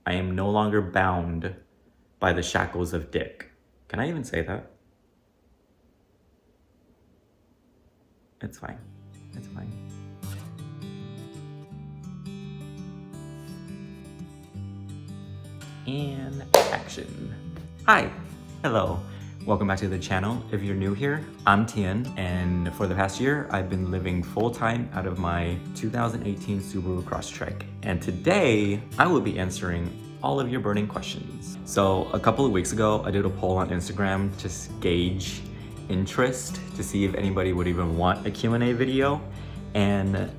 I am no longer bound by the shackles of Dick. Can I even say that? It's fine. It's fine. And action. Hi. Hello. Welcome back to the channel. If you're new here, I'm Thien, and for the past year, I've been living full-time out of my 2018 Subaru Crosstrek. And today, I will be answering all of your burning questions. So a couple of weeks ago, I did a poll on Instagram to gauge interest to see if anybody would even want a Q&A video. And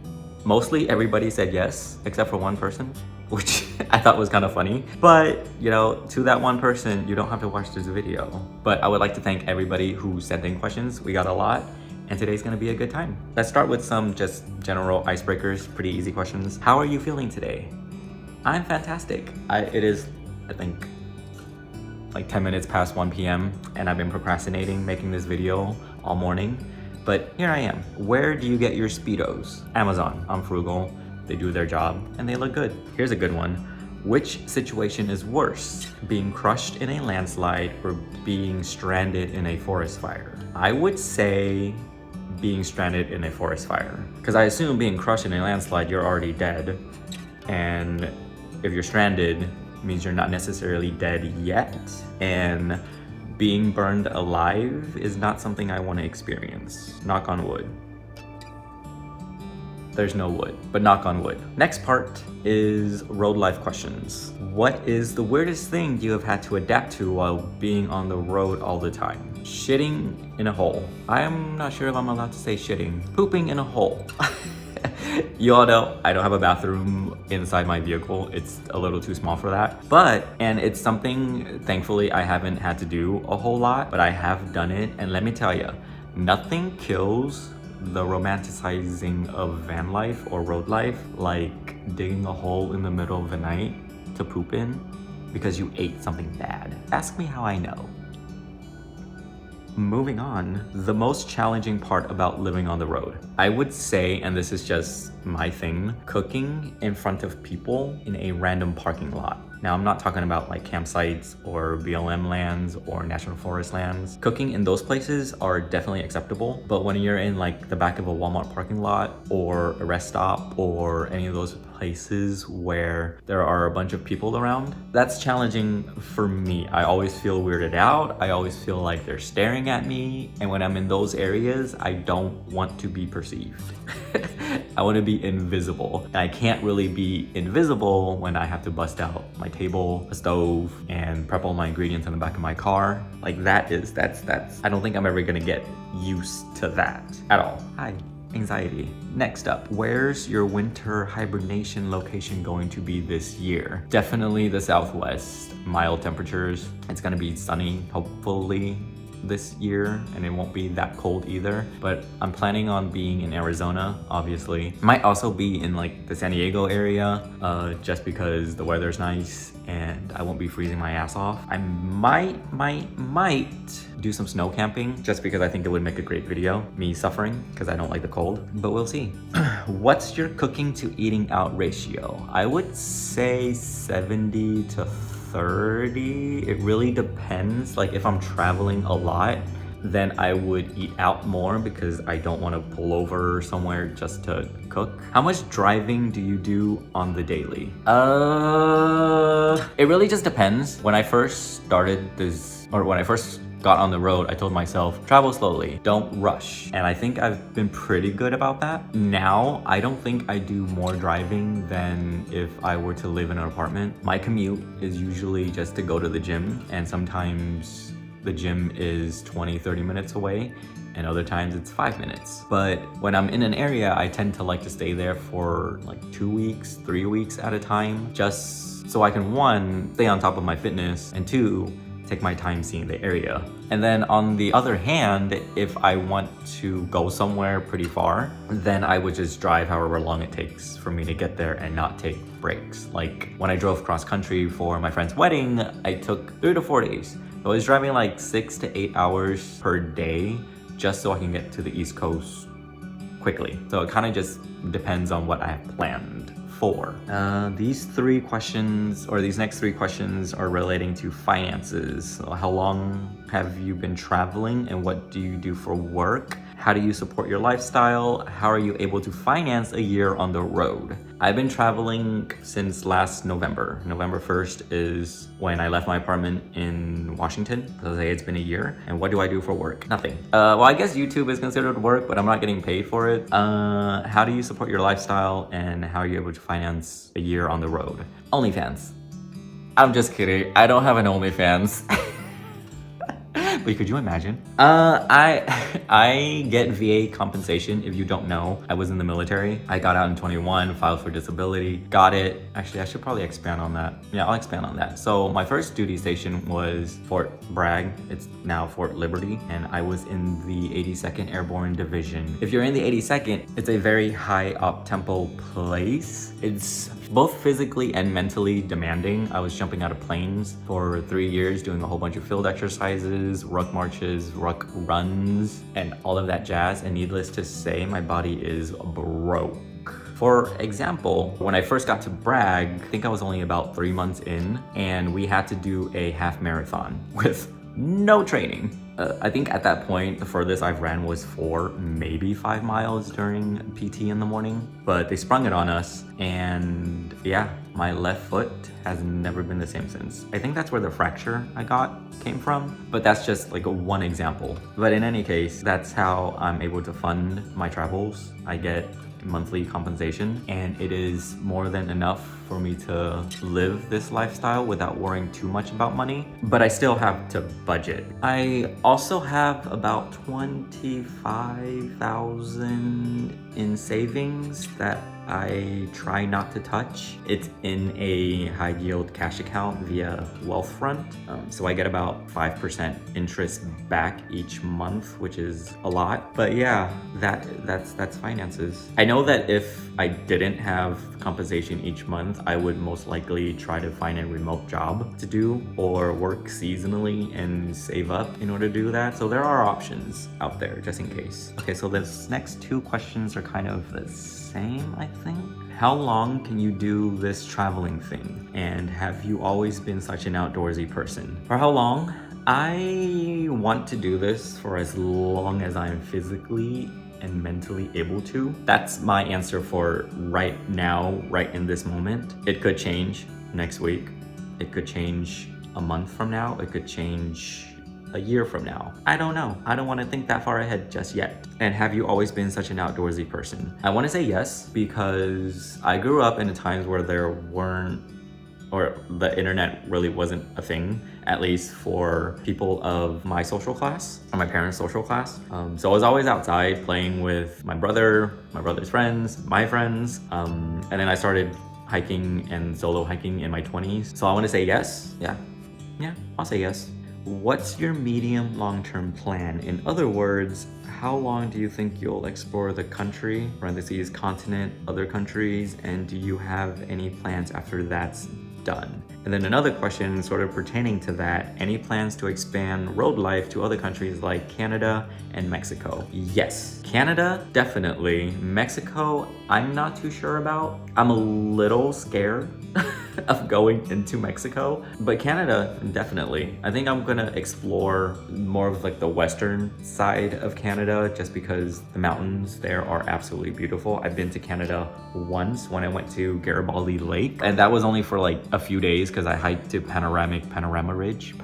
mostly everybody said yes, except for one person, which I thought was kind of funny. But, you know, to that one person, you don't have to watch this video. But I would like to thank everybody who sent in questions. We got a lot, and today's gonna be a good time. Let's start with some just general icebreakers, pretty easy questions. How are you feeling today? I'm fantastic. It is, I think, like 10 minutes past 1 p.m. and I've been procrastinating making this video all morning. But here I am. Where do you get your Speedos? Amazon. I'm frugal. They do their job and they look good. Here's a good one. Which situation is worse? Being crushed in a landslide or being stranded in a forest fire? I would say being stranded in a forest fire. Because I assume being crushed in a landslide, you're already dead. And if you're stranded, means you're not necessarily dead yet. And being burned alive is not something I want to experience. Knock on wood. There's no wood, but knock on wood. Next part is road life questions. What is the weirdest thing you have had to adapt to while being on the road all the time? Shitting in a hole. I'm not sure if I'm allowed to say shitting. Pooping in a hole. You all know I don't have a bathroom inside my vehicle. It's a little too small for that. And it's something, thankfully, I haven't had to do a whole lot, but I have done it. And let me tell you, nothing kills the romanticizing of van life or road life like digging a hole in the middle of the night to poop in because you ate something bad. Ask me how I know. Moving on, the most challenging part about living on the road. I would say, and this is just my thing, cooking in front of people in a random parking lot. Now, I'm not talking about like campsites or BLM lands or national forest lands. Cooking in those places are definitely acceptable, but when you're in like the back of a Walmart parking lot or a rest stop or any of those places where there are a bunch of people around, that's challenging for me. I always feel weirded out. I always feel like they're staring at me. And when I'm in those areas, I don't want to be perceived. I want to be invisible. And I can't really be invisible when I have to bust out my table, a stove, and prep all my ingredients in the back of my car. Like that's, I don't think I'm ever gonna get used to that at all. Hi. Anxiety. Next up, where's your winter hibernation location going to be this year? Definitely the Southwest. Mild temperatures. It's gonna be sunny, hopefully, this year, and it won't be that cold either. But I'm planning on being in Arizona, obviously. Might also be in like the San Diego area, just because the weather's nice and I won't be freezing my ass off. I might do some snow camping just because I think it would make a great video. Me suffering because I don't like the cold, but we'll see. What's your cooking to eating out ratio? I would say 70 to 30. It really depends. Like if I'm traveling a lot, then I would eat out more because I don't want to pull over somewhere just to cook. How much driving do you do on the daily? It really just depends. When I first started this, or when I first got on the road, I told myself, travel slowly, don't rush. And I think I've been pretty good about that. Now, I don't think I do more driving than if I were to live in an apartment. My commute is usually just to go to the gym, and sometimes the gym is 20-30 minutes away, and other times it's 5 minutes. But when I'm in an area, I tend to like to stay there for like 2 weeks, 3 weeks at a time, just so I can, one, stay on top of my fitness, and two, take my time seeing the area. And then on the other hand, if I want to go somewhere pretty far, then I would just drive however long it takes for me to get there and not take breaks. Like when I drove cross country for my friend's wedding, I took 3 to 4 days. I was driving like 6 to 8 hours per day just so I can get to the East Coast quickly. So it kind of just depends on what I have planned 4. These next three questions are relating to finances. So how long have you been traveling and what do you do for work? How do you support your lifestyle? How are you able to finance a year on the road? I've been traveling since last November. November 1st is when I left my apartment in Washington. So say it's been a year. And what do I do for work? Nothing. Well, I guess YouTube is considered work, but I'm not getting paid for it. How do you support your lifestyle and how are you able to finance a year on the road? OnlyFans. I'm just kidding. I don't have an OnlyFans. Wait, could you imagine? I get VA compensation. If you don't know, I was in the military. I got out in 21, filed for disability, got it. Actually, I should probably expand on that. Yeah, I'll expand on that. So my first duty station was Fort Bragg. It's now Fort Liberty. And I was in the 82nd Airborne Division. If you're in the 82nd, it's a very high up tempo place. It's both physically and mentally demanding. I was jumping out of planes for 3 years, doing a whole bunch of field exercises, ruck marches, ruck runs, and all of that jazz. And needless to say, my body is broke. For example, when I first got to Bragg, I think I was only about 3 months in, and we had to do a half marathon with no training. I think at that point, the furthest I've ran was 4, maybe 5 miles during PT in the morning, but they sprung it on us, and yeah, my left foot has never been the same since. I think that's where the fracture I got came from, but that's just like one example. But in any case, that's how I'm able to fund my travels. I get monthly compensation, and it is more than enough for me to live this lifestyle without worrying too much about money, but I still have to budget. I also have about 25,000 in savings that I try not to touch. It's in a high yield cash account via Wealthfront. So I get about 5% interest back each month, which is a lot. But yeah, that's finances. I know that if I didn't have compensation each month, I would most likely try to find a remote job to do or work seasonally and save up in order to do that. So there are options out there just in case. Okay, so this next 2 questions are kind of the same, I think. How long can you do this traveling thing? And have you always been such an outdoorsy person? For how long? I want to do this for as long as I'm physically and mentally able to. That's my answer for right now, right in this moment. It could change next week. It could change a month from now. It could change a year from now. I don't know. I don't want to think that far ahead just yet. And have you always been such an outdoorsy person? I want to say yes, because I grew up in times where there weren't, or the internet really wasn't a thing, at least for people of my social class, or my parents' social class. So I was always outside playing with my brother, my brother's friends, my friends. And then I started hiking and solo hiking in my 20s. So I want to say yes. Yeah, I'll say yes. What's your medium long-term plan? In other words, how long do you think you'll explore the country, parentheses, continent, other countries, and do you have any plans after that's done? And then another question sort of pertaining to that, any plans to expand Roadlife to other countries like Canada and Mexico? Yes, Canada, definitely. Mexico, I'm not too sure about. I'm a little scared of going into Mexico, but Canada, definitely. I think I'm gonna explore more of like the western side of Canada just because the mountains there are absolutely beautiful. I've been to Canada once when I went to Garibaldi Lake, and that was only for like a few days because I hiked to Panorama Ridge,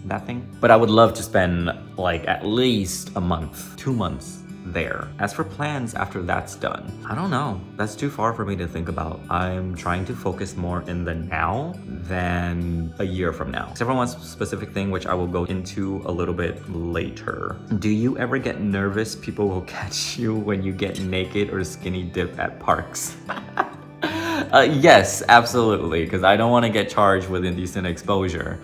that thing. But I would love to spend like at least a month, 2 months there. As for plans after that's done, I don't know. That's too far for me to think about. I'm trying to focus more in the now than a year from now. Except for one specific thing, which I will go into a little bit later. Do you ever get nervous people will catch you when you get naked or skinny dip at parks? Yes, absolutely, because I don't want to get charged with indecent exposure.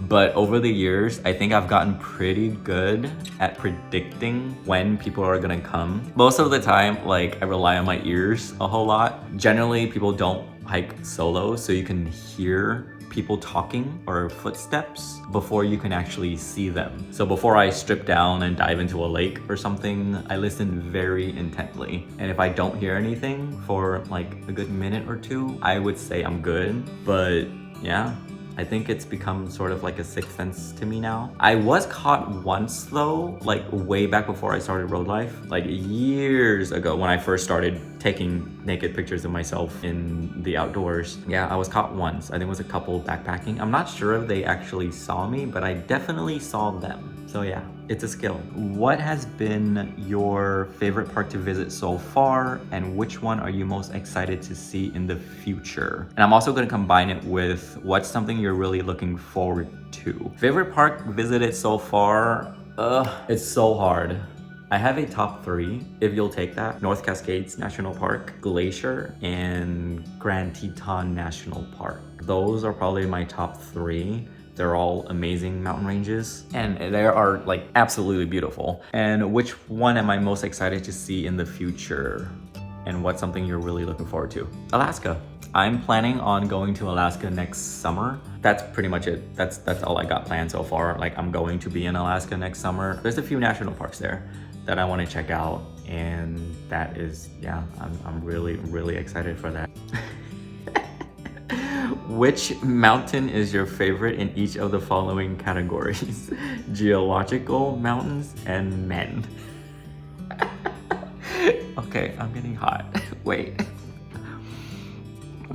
But over the years, I think I've gotten pretty good at predicting when people are gonna come. Most of the time, like, I rely on my ears a whole lot. Generally, people don't hike solo so you can hear people talking or footsteps before you can actually see them. So before I strip down and dive into a lake or something, I listen very intently. And if I don't hear anything for like a good minute or two, I would say I'm good. But yeah, I think it's become sort of like a sixth sense to me now. I was caught once though, like way back before I started Roadlife, like years ago when I first started taking naked pictures of myself in the outdoors. Yeah, I was caught once. I think it was a couple backpacking. I'm not sure if they actually saw me, but I definitely saw them. So yeah, it's a skill. What has been your favorite park to visit so far, and which one are you most excited to see in the future? And I'm also gonna combine it with what's something you're really looking forward to. Favorite park visited so far? It's so hard. I have a top 3, if you'll take that. North Cascades National Park, Glacier, and Grand Teton National Park. Those are probably my top 3. They're all amazing mountain ranges and they are like absolutely beautiful. And which one am I most excited to see in the future? And what's something you're really looking forward to? Alaska. I'm planning on going to Alaska next summer. That's pretty much it. That's all I got planned so far. Like I'm going to be in Alaska next summer. There's a few national parks there that I want to check out. And that is, yeah, I'm really excited for that. Which mountain is your favorite in each of the following categories? Geological mountains and men. Okay, I'm getting hot. Wait.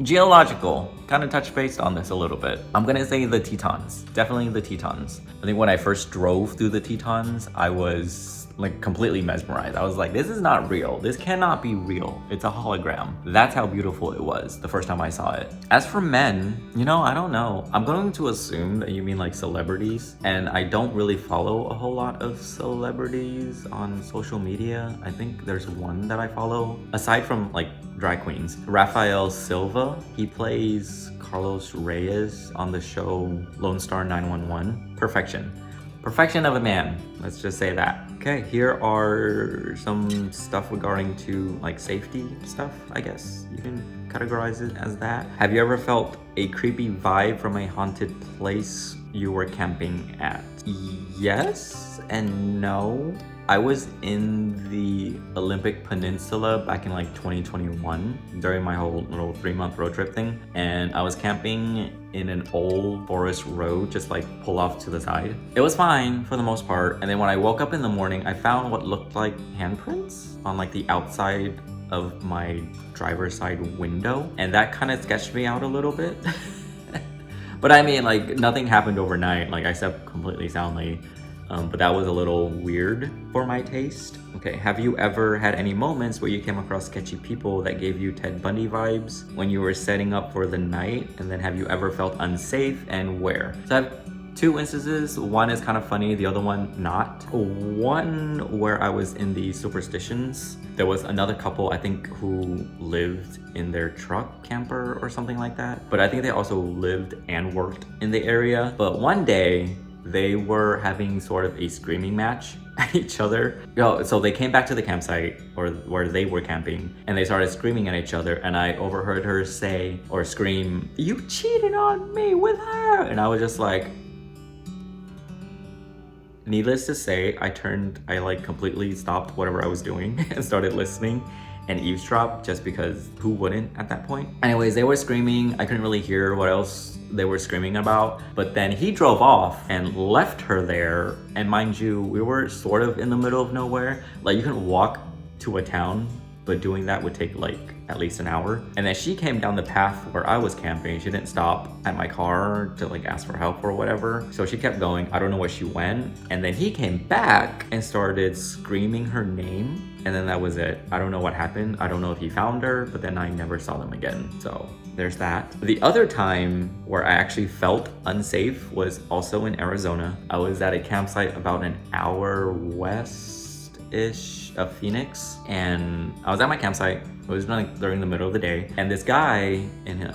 Geological, kind of touch base on this a little bit. I'm gonna say the Tetons, definitely the Tetons. I think when I first drove through the Tetons, I was like completely mesmerized. I was like, this is not real. This cannot be real. It's a hologram. That's how beautiful it was the first time I saw it. As for men, you know, I don't know. I'm going to assume that you mean like celebrities, and I don't really follow a whole lot of celebrities on social media. I think there's one that I follow, aside from like drag queens. Rafael Silva, he plays Carlos Reyes on the show Lone Star 911. Perfection of a man, let's just say that. Okay, here are some stuff regarding to like safety stuff, I guess you can categorize it as that. Have you ever felt a creepy vibe from a haunted place you were camping at? Yes and no. I was in the Olympic Peninsula back in like 2021 during my whole little 3-month road trip thing, and I was camping in an old forest road, just like pull off to the side. It was fine for the most part, and then when I woke up in the morning, I found what looked like handprints on like the outside of my driver's side window, and that kind of sketched me out a little bit. But I mean, like nothing happened overnight. Like I slept completely soundly. But that was a little weird for my taste. Okay, have you ever had any moments where you came across sketchy people that gave you Ted Bundy vibes when you were setting up for the night? And then have you ever felt unsafe, and where? So I have 2 instances. One is kind of funny, the other one not. One where I was in the Superstitions. There was another couple, I think, who lived in their truck camper or something like that. But I think they also lived and worked in the area. But one day, they were having sort of a screaming match at each other. So they came back to the campsite or where they were camping, and they started screaming at each other, and I overheard her say or scream, "You cheated on me with her!" And I was just like, needless to say, I like completely stopped whatever I was doing and started listening and eavesdrop, just because who wouldn't at that point? Anyways, they were screaming. I couldn't really hear what else they were screaming about, but then he drove off and left her there. And mind you, we were sort of in the middle of nowhere. Like you can walk to a town, but doing that would take like at least an hour. And then she came down the path where I was camping. She didn't stop at my car to like ask for help or whatever. So she kept going. I don't know where she went. And then he came back and started screaming her name. And then that was it. I don't know what happened. I don't know if he found her, but then I never saw them again. So there's that. The other time where I actually felt unsafe was also in Arizona. I was at a campsite about an hour west-ish of Phoenix, and I was at my campsite. It was like during the middle of the day, and this guy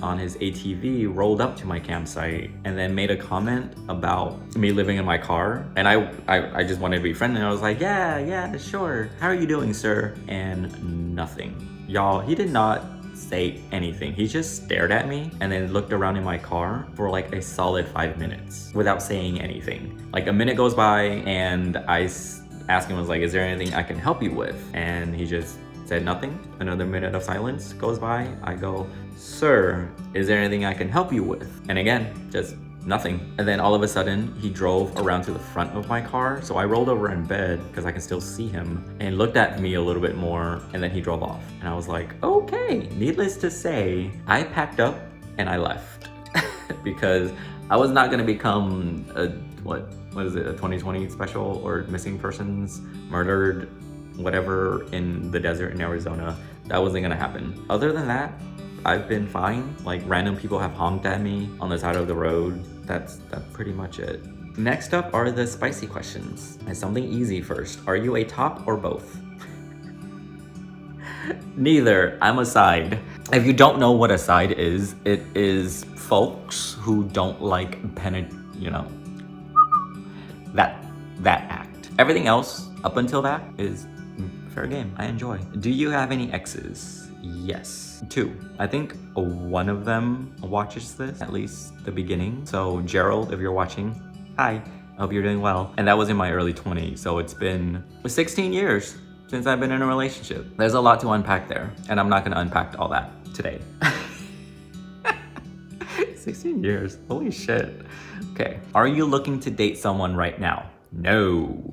on his ATV rolled up to my campsite and then made a comment about me living in my car. And I just wanted to be friendly. I was like, yeah, sure. How are you doing, sir? And nothing. Y'all, he did not say anything. He just stared at me and then looked around in my car for like a solid 5 minutes without saying anything. Like a minute goes by and I asked him, was like, is there anything I can help you with? And he just said nothing. Another minute of silence goes by. I go, sir, is there anything I can help you with? And again, just nothing. And then all of a sudden he drove around to the front of my car. So I rolled over in bed because I can still see him and looked at me a little bit more, and then he drove off. And I was like, okay. Needless to say, I packed up and I left because I was not gonna become a, what is it, a 2020 special or missing persons, murdered, whatever in the desert in Arizona. That wasn't gonna happen. Other than that, I've been fine. Like random people have honked at me on the side of the road. That's pretty much it. Next up are the spicy questions. And something easy first. Are you a top or both? Neither. I'm a side. If you don't know what a side is, it is folks who don't like that act. Everything else up until that is fair game. I enjoy. Do you have any exes? Yes, 2. I think one of them watches this, at least the beginning. So Gerald, if you're watching, hi, I hope you're doing well. And that was in my early 20s, so it's been 16 years since I've been in a relationship. There's a lot to unpack there, and I'm not gonna unpack all that today. 16 years, holy shit. Okay, are you looking to date someone right now? No.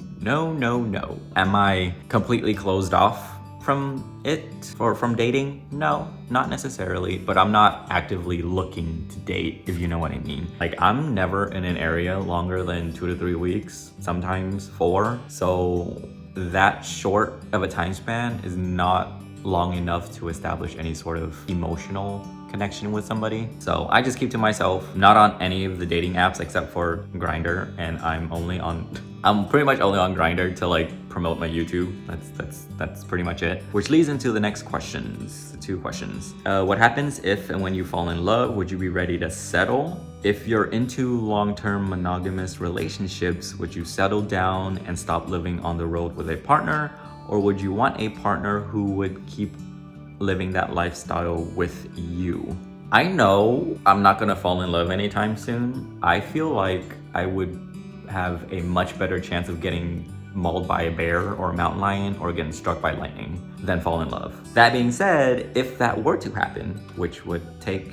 Am I completely closed off from it or from dating? No, not necessarily, but I'm not actively looking to date, if you know what I mean. Like I'm never in an area longer than 2 to 3 weeks, sometimes 4. So that short of a time span is not long enough to establish any sort of emotional connection with somebody. So I just keep to myself, not on any of the dating apps except for Grindr, and I'm pretty much only on Grindr to like promote my YouTube. That's pretty much it. Which leads into the next questions, the 2 questions. What happens if and when you fall in love? Would you be ready to settle? If you're into long-term monogamous relationships, would you settle down and stop living on the road with a partner? Or would you want a partner who would keep living that lifestyle with you? I know I'm not gonna fall in love anytime soon. I feel like I would have a much better chance of getting mauled by a bear or a mountain lion or getting struck by lightning than fall in love. That being said, if that were to happen, which would take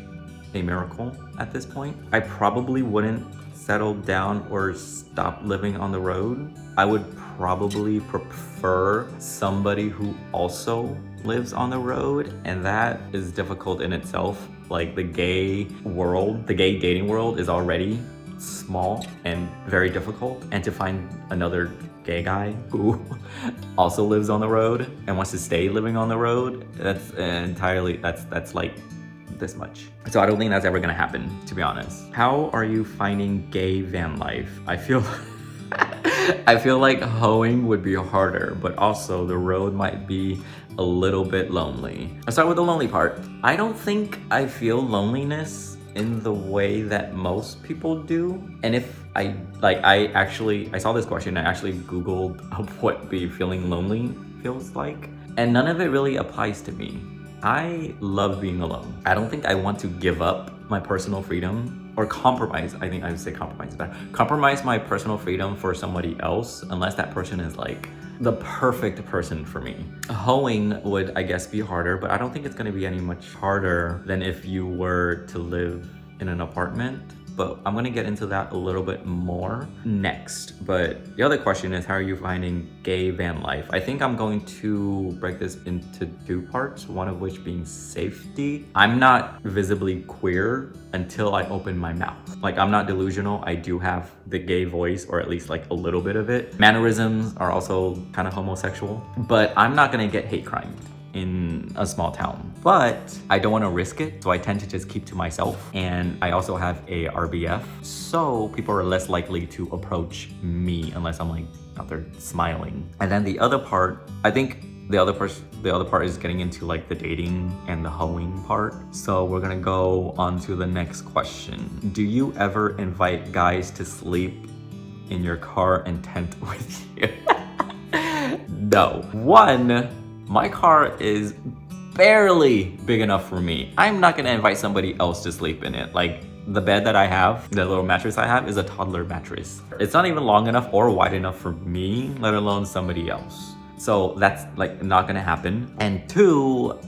a miracle at this point, I probably wouldn't settle down or stop living on the road. I would probably prefer somebody who also lives on the road, and that is difficult in itself. Like the gay dating world is already small and very difficult, and to find another gay guy who also lives on the road and wants to stay living on the road, that's like this much. So I don't think that's ever gonna happen, to be honest. How are you finding gay van life? I feel like hoeing would be harder, but also the road might be a little bit lonely. I'll start with the lonely part. I don't think I feel loneliness in the way that most people do. And if I saw this question, I actually Googled what feeling lonely feels like, and none of it really applies to me. I love being alone. I don't think I want to give up my personal freedom or compromise. I think I would say compromise is better. Compromise my personal freedom for somebody else, unless that person is like the perfect person for me. Hoeing would, I guess, be harder, but I don't think it's gonna be any much harder than if you were to live in an apartment. But I'm gonna get into that a little bit more next. But the other question is, how are you finding gay van life? I think I'm going to break this into 2 parts, one of which being safety. I'm not visibly queer until I open my mouth. Like, I'm not delusional. I do have the gay voice, or at least like a little bit of it. Mannerisms are also kind of homosexual, but I'm not gonna get hate crime in a small town. But I don't want to risk it, so I tend to just keep to myself. And I also have a RBF, so people are less likely to approach me unless I'm like out there smiling. And then the other part, I think the other part is getting into like the dating and the hoeing part. So we're gonna go on to the next question. Do you ever invite guys to sleep in your car and tent with you? No. One, my car is barely big enough for me. I'm not gonna invite somebody else to sleep in it. Like, the bed that I have, the little mattress I have, is a toddler mattress. It's not even long enough or wide enough for me, let alone somebody else. So that's like not gonna happen. And two,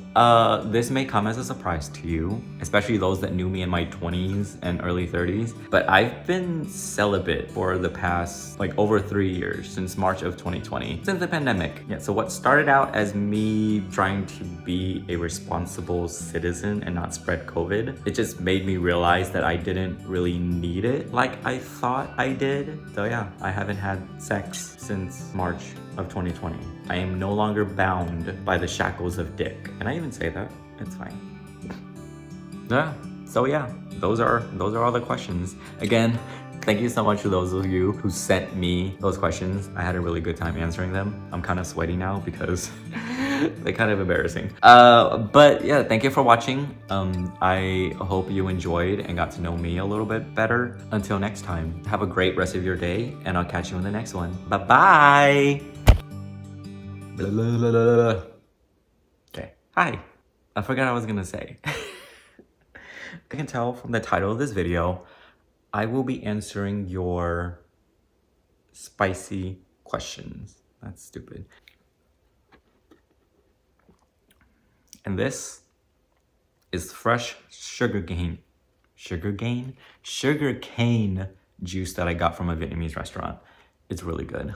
this may come as a surprise to you, especially those that knew me in my 20s and early 30s, but I've been celibate for the past like over 3 years, since March of 2020, since the pandemic. Yeah, so what started out as me trying to be a responsible citizen and not spread COVID, it just made me realize that I didn't really need it like I thought I did. So yeah, I haven't had sex since March of 2020. I am no longer bound by the shackles of dick. And I even say that, it's fine. Yeah, so yeah, those are all the questions. Again, thank you so much to those of you who sent me those questions. I had a really good time answering them. I'm kind of sweaty now because they're kind of embarrassing. But yeah, thank you for watching. I hope you enjoyed and got to know me a little bit better. Until next time, have a great rest of your day, and I'll catch you in the next one. Bye-bye! Blah, blah, blah, blah, blah. Okay, hi. I forgot what I was gonna say. You can tell from the title of this video, I will be answering your spicy questions. That's stupid. And this is fresh sugar cane juice that I got from a Vietnamese restaurant. It's really good.